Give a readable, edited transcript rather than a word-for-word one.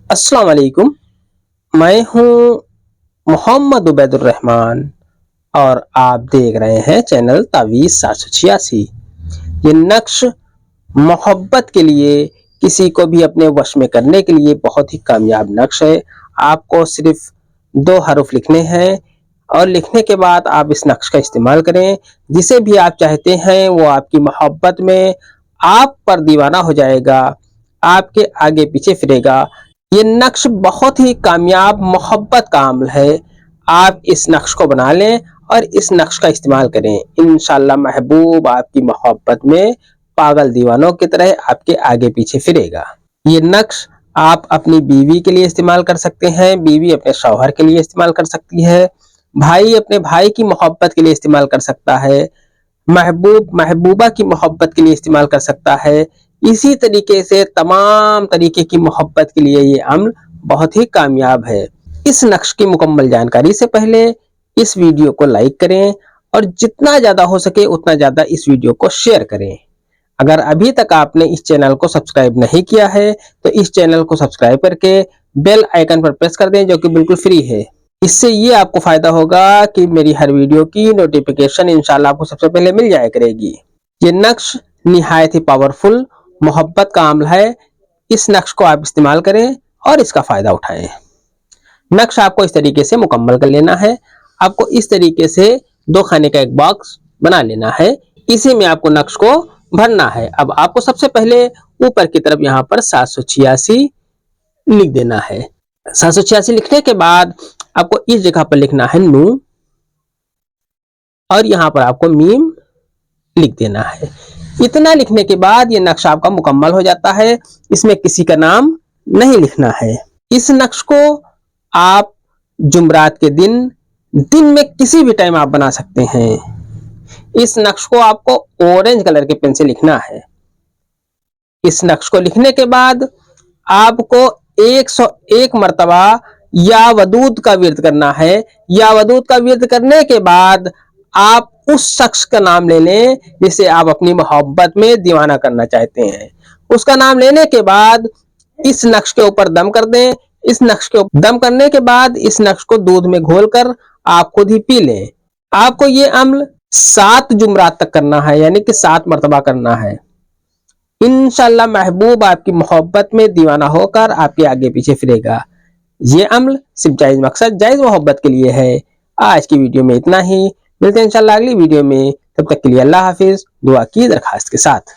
अस्सलाम वालेकुम। मैं हूँ मोहम्मद उबैदुर रहमान और आप देख रहे हैं चैनल तावीज़ 786। ये नक्श मोहब्बत के लिए, किसी को भी अपने वश में करने के लिए बहुत ही कामयाब नक्श है। आपको सिर्फ 2 हरफ लिखने हैं और लिखने के बाद आप इस नक्श का इस्तेमाल करें। जिसे भी आप चाहते हैं वो आपकी मोहब्बत में आप पर दीवाना हो जाएगा, आपके आगे पीछे फिरेगा। ये नक्श बहुत ही कामयाब मोहब्बत का अमल है। आप इस नक्श को बना लें और इस नक्श का इस्तेमाल करें। इंशाल्लाह महबूब आपकी मोहब्बत में पागल दीवानों की तरह आपके आगे पीछे फिरेगा। ये नक्श आप अपनी बीवी के लिए इस्तेमाल कर सकते हैं, बीवी अपने शौहर के लिए इस्तेमाल कर सकती है, भाई अपने भाई की मोहब्बत के लिए इस्तेमाल कर सकता है, महबूब महबूबा की मोहब्बत के लिए इस्तेमाल कर सकता है। इसी तरीके से तमाम तरीके की मोहब्बत के लिए ये अमल बहुत ही कामयाब है। इस नक्श की मुकम्मल जानकारी से पहले इस वीडियो को लाइक करें और जितना ज़्यादा हो सके उतना ज़्यादा इस वीडियो को शेयर करें। अगर अभी तक आपने इस चैनल को सब्सक्राइब नहीं किया है तो इस चैनल को सब्सक्राइब करके बेल आइकन पर प्रेस कर दें, जो कि बिल्कुल फ्री है। इससे ये आपको फायदा होगा कि मेरी हर वीडियो की नोटिफिकेशन इंशाल्लाह आपको सबसे पहले मिल जाया करेगी। ये नक्श निहायत ही पावरफुल मोहब्बत का अमल है। इस नक्श को आप इस्तेमाल करें और इसका फायदा उठाएं। नक्श आपको इस तरीके से मुकम्मल कर लेना है। आपको इस तरीके से 2 खाने का एक बॉक्स बना लेना है। इसी में आपको नक्श को भरना है। अब आपको सबसे पहले ऊपर की तरफ यहाँ पर 786 लिख देना है। 786 लिखने के बाद आपको इस जगह पर लिखना है नू और यहाँ पर आपको मीम लिख देना है। इतना लिखने के बाद ये नक्श आपका मुकम्मल हो जाता है। इसमें किसी का नाम नहीं लिखना है। इस नक्श को आप जुमरात के दिन में किसी भी टाइम आप बना सकते हैं। इस नक्श को आपको ऑरेंज कलर के पेन से लिखना है। इस नक्श को लिखने के बाद आपको 101 मरतबा या वदूद का विर्द करना है। या वदूद का विर्द करने के बाद आप उस शख्स का नाम ले लें जिसे आप अपनी मोहब्बत में दीवाना करना चाहते हैं। उसका नाम लेने के बाद इस नक्श के ऊपर दम कर दें। इस नक्श के ऊपर दम करने के बाद इस नक्श को दूध में घोलकर आप खुद ही पी लें। आपको ये अमल 7 जुमरात तक करना है, यानी कि 7 मरतबा करना है। इंशाल्लाह महबूब आपकी मोहब्बत में दीवाना होकर आपके आगे पीछे फिरेगा। ये अमल सिर्फ जायज मकसद, जायज मोहब्बत के लिए है। आज की वीडियो में इतना ही। मिलते हैं इंशाल्लाह अगली वीडियो में। तब तक के लिए अल्लाह हाफिज। दुआ की दरखास्त के साथ।